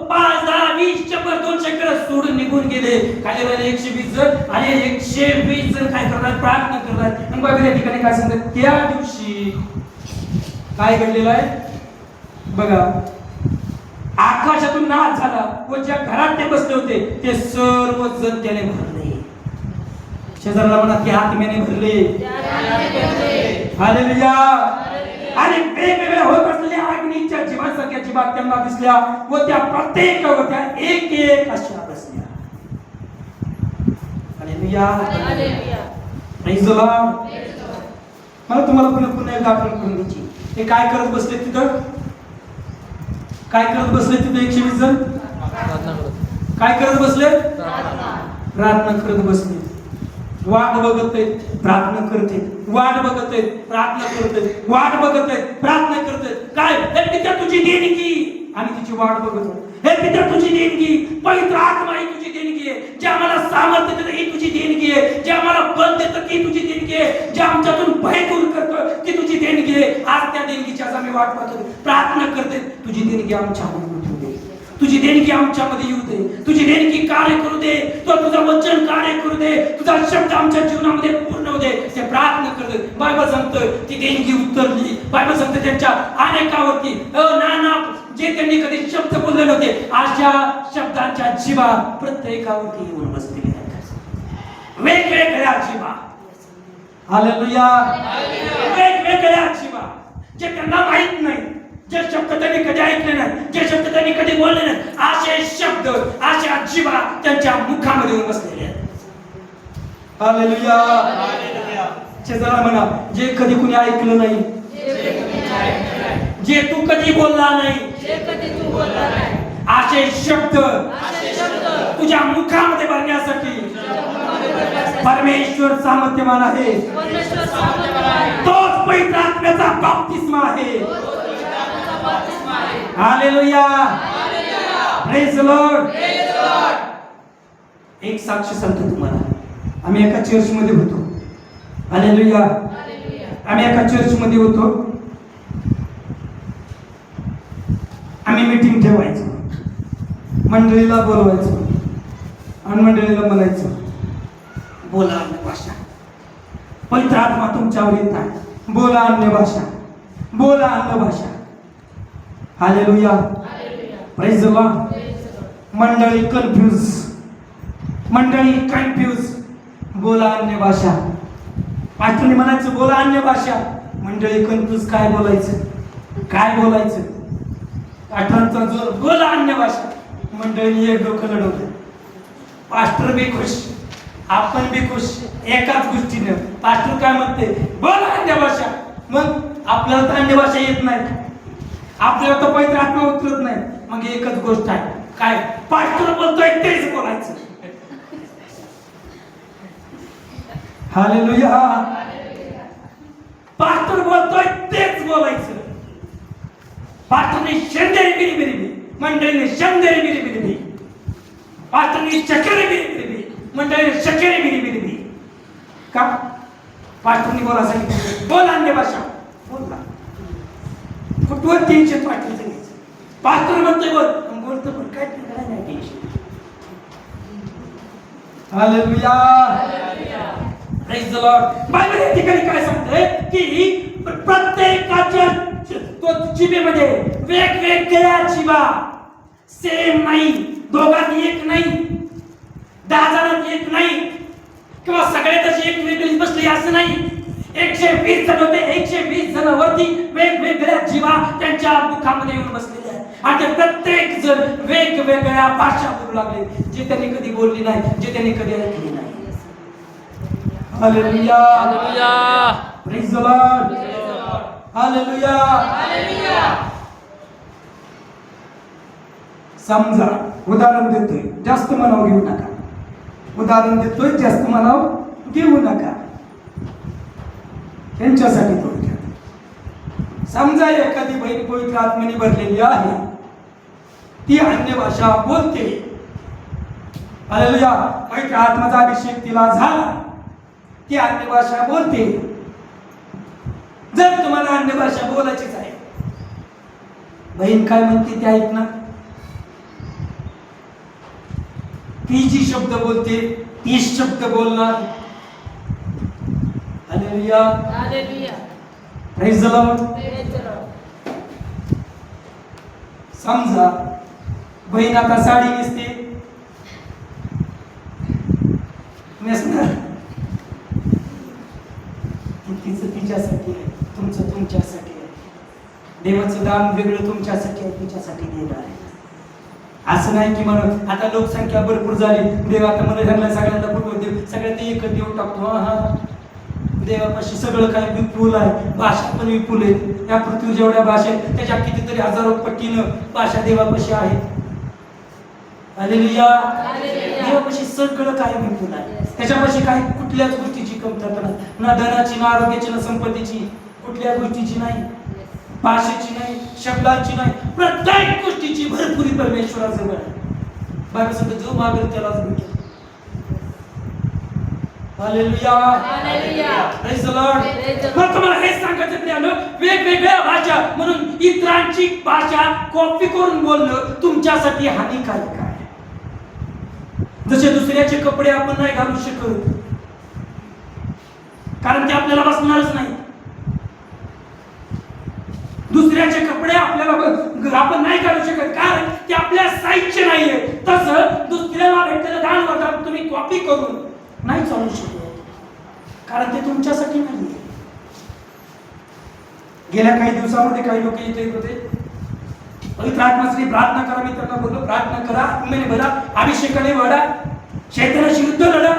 5 10 20 100 200 करत सोडून निघून गेले. खाली राहिले 120 जण आणि 120 जण काय करतात, प्रार्थना करतात. आणि बायबल या ठिकाणी काय सांगतात, त्या दिवशी काय घडलेलं आहे बघा, आकाशातून नाद झाला व ज्या घरात ते बसले होते ते सर्व जण त्याने भरले. शेजाऱ्याला म्हणा की आत्म्याने भरले. हालेलुया. आणि वेगवेगळ्या होत असलेल्या अग्नीच्या जीवासारख्या जीवा त्यांना दिसल्या व त्या प्रत्येक होत्या एक एक अशा बसल्या. Hallelujah, praise the Lord. मला तुम्हाला पुन्हा एकदा आठवण करून द्यायची, हे काय करत बसले तिथं, काय करत बसले तिथं 120 जण काय करत बसले, प्रार्थना करत बसले. वाट बघत आहेत, प्रार्थना करते, वाट बघत आहेत, प्रार्थना करते, वाट बघत आहेत, प्रार्थना करते. काय हे पित्या तुझी देणगी आणि तिची वाट बघत. हे पित्या तुझी देणगी, पवित्र आत्मा ही तुझी देणगी आहे. जे आम्हाला सामर्थ्य देतं ही तुझी देणगी आहे. जे आम्हाला बल देतं ती तुझी देणगी आहे. जे आमच्यातून भय दूर करतं ती तुझी देणगी आहे. आज त्या देणगीची आज आम्ही वाट पाहतो, प्रार्थना करते. तुझी देणगी आमच्यामध्ये उठू दे, तुझी देणगी आमच्यामध्ये येऊ दे, तुझी देणगी कार्य करू दे, तुझं वचन कार्य करू दे, तुझा शब्द आमच्या जीवनामध्ये पूर्ण होऊ दे. ते प्रार्थना करते. बायबल सांगतं ती देणगी उतरली. बायबल सांगतं त्यांच्या अनेकावरती नाना जे त्यांनी कधी शब्द बोलले नव्हते अशा शब्दांच्या जीवा प्रत्येकावरती येऊन बसलेल्या आहेत. वेगवेगळ्या जीवा. हालेलुया, वेगवेगळ्या जीवा जे त्यांना माहित नाही, जे शब्द त्यांनी कधी ऐकले नाही, जे शब्द त्यांनी कधी बोलले नाही, असे शब्द अशा जीवा त्यांच्या मुखामध्ये येऊन बसलेले आहेत. हालेलुया. शेजाऱ्याला म्हणा जे कधी कुणी ऐकलं नाही, जे तू कधी बोलला नाही, असे शब्द तुझ्या मुखामध्ये भरण्यासाठी परमेश्वर सामर्थ्यवान आहे. तोच पवित्र आत्म्याचा बाप्तिस्मा आहे. Hallelujah, praise the Lord. एक साक्ष सांगतो तुम्हाला. आम्ही एका चर्च मध्ये होतो. हालेलुया. आम्ही एका चर्च मध्ये होतो. आम्ही मीटिंग ठेवायचो, मंडळीला बोलवायचो आणि मंडळीला म्हणायचो बोला अन्य भाषा. पवित्र आत्मा तुमच्यावर येत आहे, बोला अन्य भाषा, बोला अन्य भाषा. Hallelujah, praise the Lord. मंडळी कन्फ्यूज, बोला अन्य भाषा. पास्टरने म्हणायचं बोला अन्य भाषा, मंडळी कन्फ्यूज, काय बोलायचं. आठवणचा जोर बोला अन्य भाषा. मंडळीने एक डोकं लढवलं. पास्टर बी खुश, आपण बी खुश एकाच गोष्टीनं. पास्टर काय म्हणते, बोला अन्य भाषा. मग आपल्याला तर अन्य भाषा येत नाही, आपल्याला तर पवित्र आत्मा उतरत नाही. मग एकच गोष्ट आहे, काय पास्टर बोलतोय तेच बोलायचं. हालेलुया. पास्टर बोलतोय तेच बोलायचं. पास्टरने शंदेरी बिरी बिरी, मंडळीने शंदेरी बिरी बिरी, पास्टरने शकेरी बिरी बिरी, मंडळीने शकेरी बिरी बिरी. का पास्टरने बोला सांगितलं, बोला अन्य भाषा बोलला. कुठवर टेन्शन पास्टरचं घ्यायचं. पास्टर म्हणतोय बोलतो पण काय नाही tension. Hallelujah. Praise the Lord. Bible या ठिकाणी काय सांगते की प्रत्येकाच्या जिभेमध्ये वेगवेगळ्या जिभा, सेम नाही, दोघात एक नाही, 10 जणांत एक नाही, किंवा सगळे तसे एक वेगळी बसले असं नाही. 120 जण होते, 120 जण वरती वेगवेगळ्या जिभा त्यांच्या मुखामध्ये येऊन बसलेल्या आहेत. आणि प्रत्येक जण वेगवेगळ्या भाषा बोलू लागले, जे त्यांनी कधी बोलली नाही, जे त्यांनी कधी ऐकली नाही. Hallelujah. Hallelujah. Praise the Lord. Hallelujah. Hallelujah. समजा उदाहरण देतोय, जास्त मनाव घेऊ नका. उदाहरण देतोय, जास्त मनाव घेऊ नका. त्यांच्यासाठी थोडक्यात समजा एखादी बहीण पवित्र आत्म्याने भरलेली आहे, ती अन्य भाषा बोलते. हालेलुया. पवित्र आत्म्याचा अभिषेक तिला झाला, ती अन्य भाषा बोलते. जर तुम्हाला अन्य भाषा बोलायचीच आहे, बहीण काय म्हणते ते ऐक ना. ती जी शब्द बोलते तीच शब्द बोलणार. Hallelujah. Hallelujah. Praise the Lord. Praise the Lord. समजा बहीण आता साडी नेसते, नेसणार. तिचं तिच्यासाठी आहे, तुमचं तुमच्यासाठी आहे. देवाचं दान वेगळं तुमच्यासाठी आहे, तिच्यासाठी देणं आहे. असं नाही की म्हणून आता लोकसंख्या भरपूर झाली, देव आता मला ह्यांना सगळ्यांना पुटवून देव, सगळ्यात एकच देव टाकतो. हा देवापाशी सगळं काही विपुल आहे, भाषा पण विपुल आहे. या पृथ्वी जेवढ्या भाषा आहेत त्याच्या कितीतरी हजारो पटीनं भाषा देवापाशी आहे. हालेलुया. देवापाशी सगळं काही विपुल आहे. त्याच्यापाशी काही कुठल्याच गोष्टीची कमतरता नाही, ना धनाची, ना आरोग्याची, ना संपत्तीची, कुठल्या गोष्टीची नाही, भाषेची नाही, शब्दांची नाही, प्रत्येक गोष्टीची भरपुरी परमेश्वराजवळ आहे. बायबल सांगते जो मागेल त्यालाच भेटेल. Hallelujah. Hallelujah. Praise the Lord. मग तुम्हाला हे सांगायचं प्रियानो, वेगवेगळ्या भाषा म्हणून इतरांची भाषा कॉपी करून बोलणं तुमच्यासाठी हानिकारक आहे. जसे दुसऱ्याचे कपडे आपण नाही घालू शकत, कारण ते आपल्याला बसणारच नाही. दुसऱ्याचे कपडे आपल्याला आपण नाही घालू शकत, कारण ते आपल्या साईजचे नाहीये. तसं दुसऱ्याला भेटलेलं दान वरदान तुम्ही कॉपी करून नाही चालू शकत, कारण ते तुमच्यासाठी नाही. गेल्या काही दिवसामध्ये काही लोक इथे येत होते, पवित्र आत्म्यासाठी प्रार्थना करा. मी त्यांना बोललो प्रार्थना करा, आत्म्याने भरा, अभिषेकाने भरा, शैतानाशी युद्ध लढा.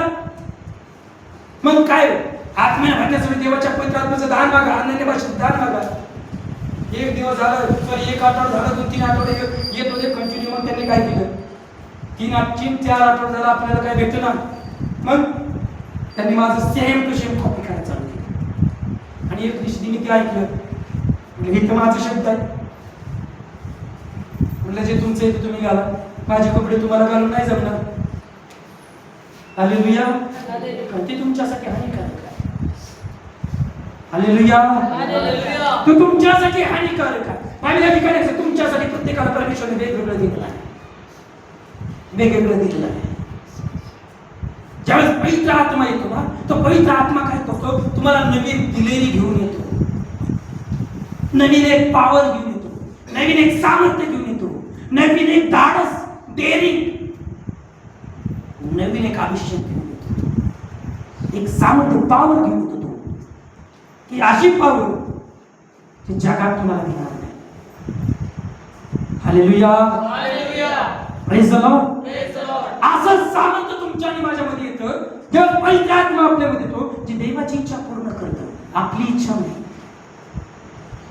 मग काय आत्म्याने भरण्यासाठी देवाच्या पवित्र आत्म्याचं दान मागा, अन्य भाषेत दान मागा. एक दिवस झालं, सॉरी एक आठवडा झालं, 2-3 आठवडे येत होते कंटिन्यू. मग त्यांनी काय केलं, 3-4 आठवडे झाला आपल्याला काय भेटलं ना. मग त्यांनी माझं सेम टू सेम कॉपी करायला चालू केलं. आणि एक दिवशी मी ते ऐकलं, म्हणजे हे तर माझा शब्द आहे, म्हणलं जे तुमचं आहे ते तुम्ही घाला, माझे कपडे तुम्हाला घालून नाही जमणार. हालेलुया. ते तुमच्यासाठी हानिकारक आहे. हालेलुया. हालेलुया. तो तुमच्यासाठी हानिकारक आहे. पहिल्या ठिकाणी तुमच्यासाठी प्रत्येकाला परमेश्वराने वेगवेगळं दिलेलं आहे, वेगवेगळं दिलेलं आहे. ज्यावेळेस पवित्र आत्मा येतो ना, तो पवित्र आत्मा काय करतो, तुम्हाला नवीन दिलेरी घेऊन येतो, नवीन एक पॉवर घेऊन येतो, नवीन एक सामर्थ्य घेऊन येतो, नवीन एक धाडस, डेअरिंग, नवीन एक अभिषेक घेऊन येतो, एक सामर्थ्य पॉवर घेऊन येतो. तो की अशी पॉवर ती जगात तुम्हाला देणार नाही. Hallelujah. Hallelujah. Praise the Lord. Praise the Lord. असं सामर्थ्य तुमच्या आणि माझ्यामध्ये येतं जेव्हा पवित्र आत्मा आपल्यामध्ये येतो, जे देवाची इच्छा पूर्ण करतं, आपली इच्छा नाही.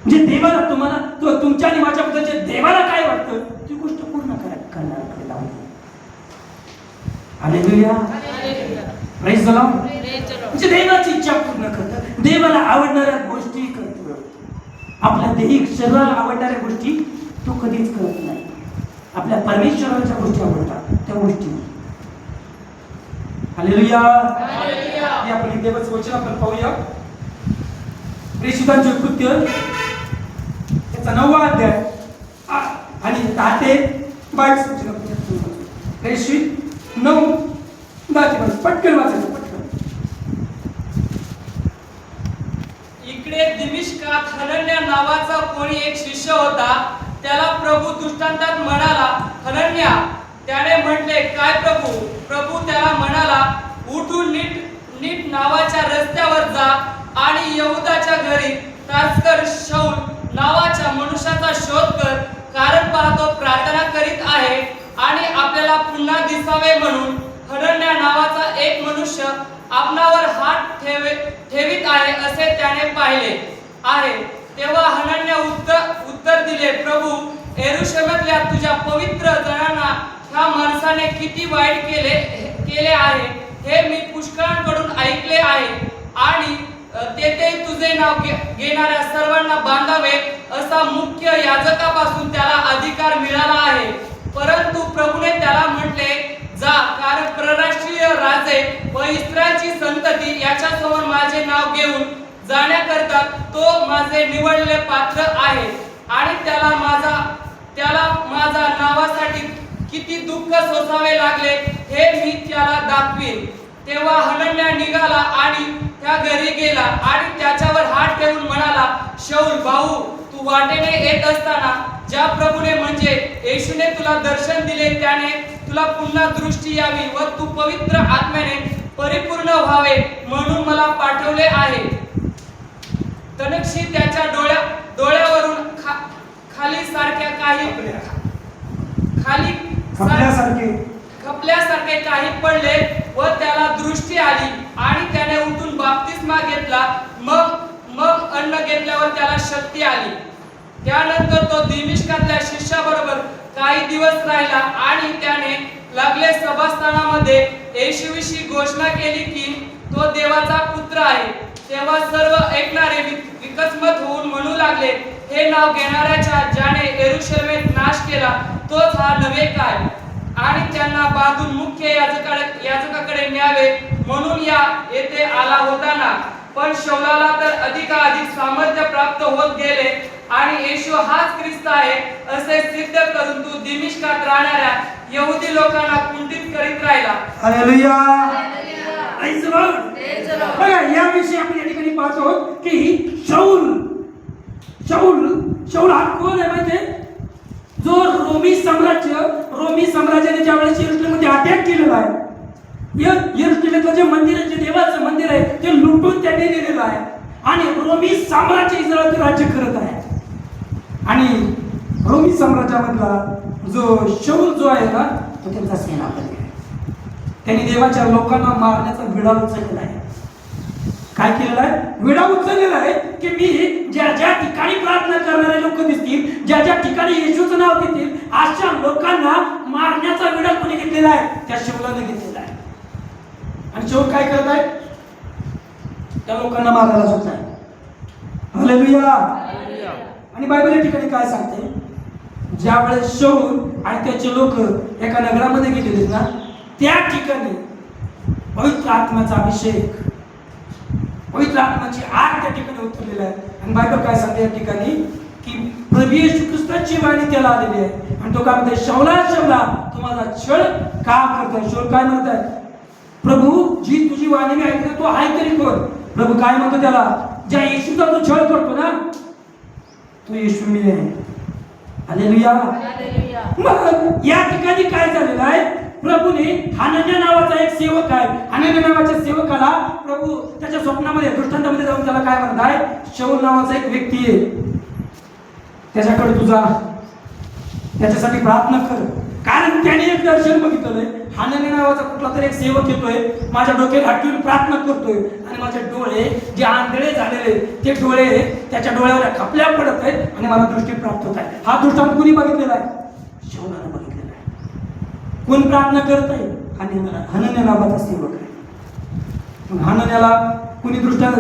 म्हणजे देवाला तुम्हाला तुमच्या आणि माझ्याबद्दल जे देवाला काय वाटतं ती गोष्ट पूर्ण करणार लावून. Hallelujah, praise the Lord. म्हणजे देवाची इच्छा पूर्ण करतं, देवाला आवडणाऱ्या गोष्टी करतो. आपल्या दैहिक शरीराला आवडणाऱ्या गोष्टी तो कधीच करत नाही. आपल्या परमेश्वराच्या गोष्टी आवडतात त्या गोष्टी. हालेलुया. हे आपण देवाचं वचन आपण पाहूया. प्रेषितांचे कृत्य त्याचा 9वा अध्याय आणि 10 ते 22 वचन. प्रेषित 9:10 ते 22 पटकन वाचायचं, पटकन. इकडे दिमिश्कात हनन्या नावाचा कोणी एक शिष्य होता. त्याला प्रभू दृष्टांतात म्हणाला, हनन्या. त्याने म्हटले, काय प्रभू? प्रभू त्याला म्हणाला, उठून नीट नावाच्या रस्त्यावर जा आणि यहूदाच्या घरी तारस्कर शाऊल नावाच्या मनुष्याचा शोध कर, कारण पाहतो प्रार्थना करीत आहे आणि आपल्याला पुन्हा दिसावे म्हणून. हनन्या नावाचा एक मनुष्य आपणावर हात ठेवीत आहे असे त्याने पाहिले आहे. तेव्हा हनन्या उत्तर दिले, प्रभू, यरूशलेमातल्या तुझ्या पवित्र जनांना ह्या माणसाने किती वाईट केले आहे हे मी पुष्कळांकडून ऐकले आहे आणि तेथे तुझे नाव घेणाऱ्या सर्वांना बांधावे असा मुख्य याजकापासून त्याला अधिकार मिळाला आहे. परंतु प्रभूने त्याला म्हटले, जा, कारण परराष्ट्रीय राजे व इस्रायलची संतती याच्यासमोर माझे नाव घेऊन जाण्याकरता तो माझे निवडलेले पात्र आहे आणि त्याला माझा नावासाठी किती दुःख सोसावे लागले हे मी त्याला दाखवीन. तेव्हा हनन्या निघाला आणि त्या घरी गेला आणि त्याच्यावर हात ठेवून म्हणाला, शाऊल भाऊ, तू वाटेने येत असताना ज्या प्रभूने म्हणजे येशूने तुला दर्शन दिले त्याने तुला पुन्हा दृष्टी यावी व तू पवित्र आत्म्याने परिपूर्ण व्हावे म्हणून मला पाठवले आहे. तनक्षी त्याच्या डोळ्यावरून खाली सारख्या काही खपल्यासारखे काही पडले व त्याला दृष्टी आली आणि त्याने उठून बाप्तिस्मा घेतला. मग अन्न घेतल्यावर त्याला शक्ती आली. त्यानंतर तो दिमिश्कातल्या शिष्याबरोबर काही दिवस राहिला आणि त्याने लागले सभास्थानामध्ये येशूविषयी घोषणा केली की तो देवाचा पुत्र आहे. तेव्हा सर्व ऐकणारे विकसमत होऊन म्हणू लागले, हे नाव घेणाऱ्याच्या ज्याने यरूशलेमेत नाश केला तोच हा नव्हे काय? आणि त्यांना बांधून मुख्य याजकाकडे न्यावे म्हणून येथे आला होता ना. पण शौलाला तर अधिकाधिक सामर्थ्य प्राप्त होत गेले आणि येशू हाच ख्रिस्त आहे असे सिद्ध करून तू दिमिश्कात राहणाऱ्या यहुदी लोकांना कुंठित करीत राहिला. हालेलुया. Praise the Lord. बघा, याविषयी आपण या ठिकाणी पाहतो की शाऊल हा कोण आहे माहिती आहे? जो रोमी साम्राज्याने ज्या वेळेस यरूशलेममध्ये अटॅक केलेला आहे, यरूशलेमचं जे मंदिर आहे, जे देवाचं मंदिर आहे, ते लुटून त्याने नेलेलं आहे आणि रोमी साम्राज्य इस्रायलचं राज्य करत आहे. आणि रोमी साम्राज्यामधला जो शाऊल जो आहे ना, तो त्यांचा सेनापती आहे. त्यांनी देवाच्या लोकांना मारण्याचा विडा उचललेला आहे. काय केलेला आहे? विडा उचललेला आहे की मी ज्या ज्या ठिकाणी प्रार्थना करणारे लोक दिसतील, ज्या ज्या ठिकाणी येशूचं नाव घेतील, अशा लोकांना मारण्याचा विडा कोणी घेतलेला आहे? त्या शाऊलाने घेतलेला आहे. आणि शाऊल काय करत आहे? त्या लोकांना मारायला सुद्धा आहे. हालेलुया. आणि बायबल या ठिकाणी काय सांगते? ज्या वेळेस शाऊल आणि त्याचे लोक एका नगरामध्ये गेलेले ना, त्या ठिकाणी पवित्र आत्म्याचा अभिषेक, पवित्र आत्म्याची आग त्या ठिकाणी उतरलेला आहे. आणि बायबल काय सांगते या ठिकाणी की प्रभू येशू ख्रिस्ताची वाणी त्याला आलेली आहे आणि तो काय म्हणते, शाऊला तू माझा छळ का करतोय? शाऊल काय म्हणत आहे? प्रभू, जी तुझी वाणी मी ऐकते तो आहे तरी कोण? प्रभू काय म्हणतो त्याला? ज्या येशूचा तू छळ करतो ना, तो येशू मी आहे. हालेलुया. मग या ठिकाणी काय झालेलं आहे? प्रभूने हनन्या नावाचा एक सेवक आहे, हनन्या नावाच्या सेवकाला प्रभू त्याच्या स्वप्नामध्ये दृष्टांतामध्ये जाऊन त्याला काय म्हणत आहे? शाऊल नावाचा एक व्यक्ती आहे, त्याच्याकडे तू जा, त्याच्यासाठी प्रार्थना कर, कारण त्याने एक दर्शन बघितलंय. हाननी नावाचा कुठला तरी एक सेवक येतोय, माझ्या डोक्यात हात ठेवून प्रार्थना करतोय आणि माझे डोळे जे आंधळे झालेले ते डोळे त्याच्या डोळ्यावर खपल्या पडत आहेत आणि मला दृष्टी प्राप्त होत आहे. हा दृष्टांत कुणी बघितलेला आहे? शौलाने बघितलेला आहे. कोण प्रार्थना करत आहे? हनन्या नावाचा सेवक आहे. मग हनन्याला कुणी दृष्टांत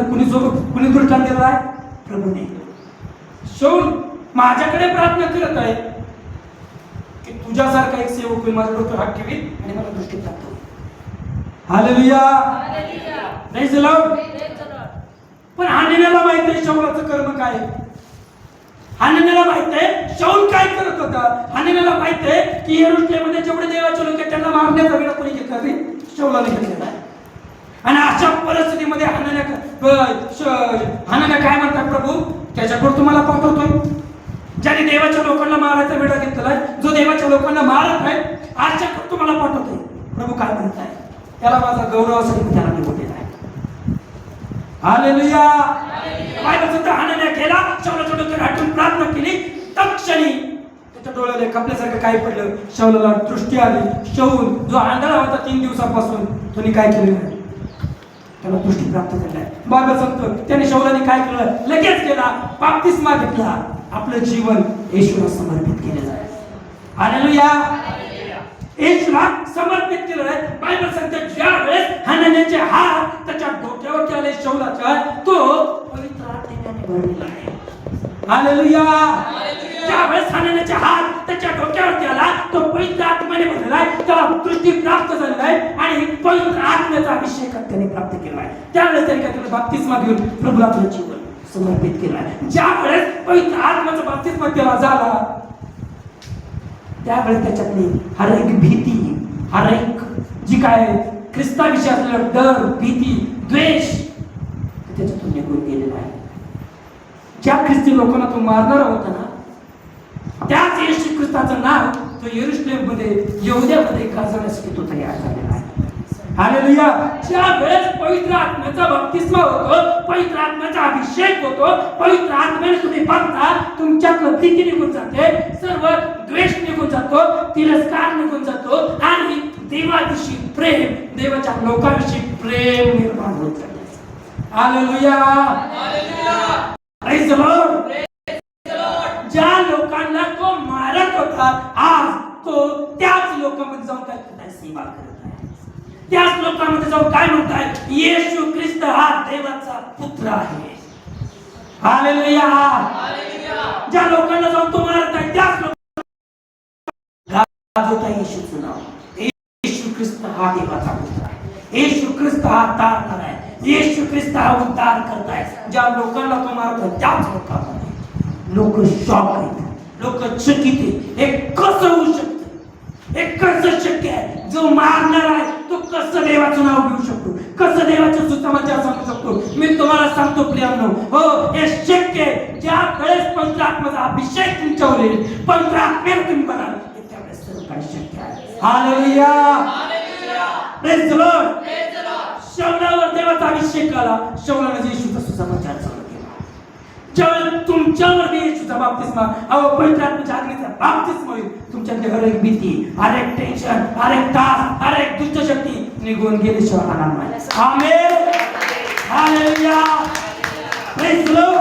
दिला आहे? प्रभूने. शौल माझ्याकडे प्रार्थना करत आहे की तुझ्यासारखा एक सेवक होईल, माझ्या डोक्यावर हात ठेवील आणि मला दृष्टी प्राप्त होईल. Hallelujah. Hallelujah. Praise the Lord. Praise the Lord. पण हानन्याला माहित आहे शौलाचं कर्म काय आहे. हानन्याला माहित आहे शौल काय करत होता. हानन्याला माहित आहे की यरूशलेममध्ये जेवढे देवाचे लोक आहेत त्यांना मारण्याचा वेळ कोणी घेतला ते शौलाने घेतलेला आहे. आणि अशा परिस्थितीमध्ये हानन्या काय म्हणतात, प्रभू त्याच्याकडे तुम्हाला पाठवतोय ज्याने देवाच्या लोकांना मारायचा वेळा घेतलाय, जो देवाच्या लोकांना मारत आहे, आजच्याकडे तुम्हाला पाठवतोय. प्रभू काय म्हणताय? त्याला माझा गौरवासाठी त्याला निवडलेला आहे. हालेलुया. बायबल सुद्धा हानन्या गेला, शौलाच्या डोक्यावर हात ठेवून प्रार्थना केली. तत्क्षणी त्याच्या डोळ्याला खपल्यासारखं काय पडलं, शौलाला दृष्टी आली. शौल जो आंधळा होता 3 दिवसापासून, त्याने काय केलेलं आहे? त्याला दृष्टी प्राप्त झाली आहे. बायबल सांगतो त्याने शौलाने काय केलं? लगेच गेला, बाप्तिस्मा घेतला, आपलं जीवन येशूला समर्पित केलेलं आहे. हालेलुया. येशूला समर्पित केलेलं आहे. बायबल सांगते ज्या वेळेस हानन्याचे हात त्याच्या डोक्यावरती आले शौलाच्या, तो पवित्र आत्म्याने भरलेला आहे. हालेलुया. ज्या वेळेस हानन्याचे हात त्याच्या डोक्यावरती आला, तो पवित्र आत्म्याने भरलेला आहे, त्याला दृष्टी प्राप्त झालेला आहे आणि पवित्र आत्म्याचा अभिषेक त्याने प्राप्त केला आहे. त्यावेळेस त्याने काय केलं? बाप्तिस्मा घेऊन प्रभूला आपलं जीवन समर्पित केलं आहे. ज्या वेळेस पवित्र आत्म्याचा बाप्तिस्मा केला झाला, त्यावेळेस त्याच्यातली हर एक भीती, हर एक जी काय ख्रिस्ताविषयी असलेला डर, भीती, द्वेष त्याच्यातून निघून गेलेला आहे. ज्या ख्रिस्ती लोकांना तो मारणारा होता ना, त्याच येशू ख्रिस्ताचं नाव तो यरूशलेममध्ये, यहुद्यामध्ये गाजवण्यासाठी तो तयार झालेला आहे. हालेलुया. ज्या वेळेस पवित्र आत्म्याचा बप्तिस्मा होतो, पवित्र आत्म्याचा अभिषेक होतो, पवित्र आत्म्याने तुम्ही बघता, तुमच्यातलं भीती निघून जाते, सर्व द्वेष निघून जातो, तिरस्कार निघून जातो आणि देवाविषयी प्रेम, देवाच्या लोकांविषयी प्रेम निर्माण होत जाते. हालेलुया. Praise the Lord. ज्या लोकांना तो मारत होता, आज तो त्याच लोकांमध्ये जाऊन काय करताय? सेवा करत आहे. त्याच लोकांमध्ये जाऊन काय म्हणताय? येशू ख्रिस्त हा देवाचा पुत्र आहे. हालेलुया. ज्या लोकांना जाऊन तो मारत आहे, त्याच लोकांना गाजवता येशूचं नाव. येशू ख्रिस्त हा देवाचा पुत्र आहे. येशू ख्रिस्त हा तारणार आहे. येशू ख्रिस्त हा उद्धार करताय. ज्या लोकांना तो मारत आहे, त्याच लोकांमध्ये लोक शॉक आहेत, लोक चकित आहेत. हे कसं होऊ शकतं? हे कसं शक्य आहे? जो मारणार आहे तो कसं देवाचं नाव घेऊ शकतो? कसं देवाच्या सुसमाचार सांगू शकतो? मी तुम्हाला सांगतो प्रियांनो, हो हे शक्य आहे. ज्या वेळेस पवित्र आत्म्याचा अभिषेक तुमच्यावर येईल, पवित्र आत्म्याने तुम्ही बनाल, त्यावेळेस सर्व काही शक्य आहे. हालेलुया. Praise the Lord. शौलावर देवाचा अभिषेक आला. शौलाने येशूचा सुसमाचार चालू केला. ज्यावेळेस तुमच्यावर येशूचा बाप्तिस्मा, पवित्र आत्म्याच्या अग्नीचा बाप्तिस्मा होईल, तुमच्यातली हर एक भीती, हर एक टेन्शन, हर एक तास, हर एक दुष्टशक्ती निघून गेल्याशिवाय राहणार नाही. आमेन. हालेलुया. Praise the Lord.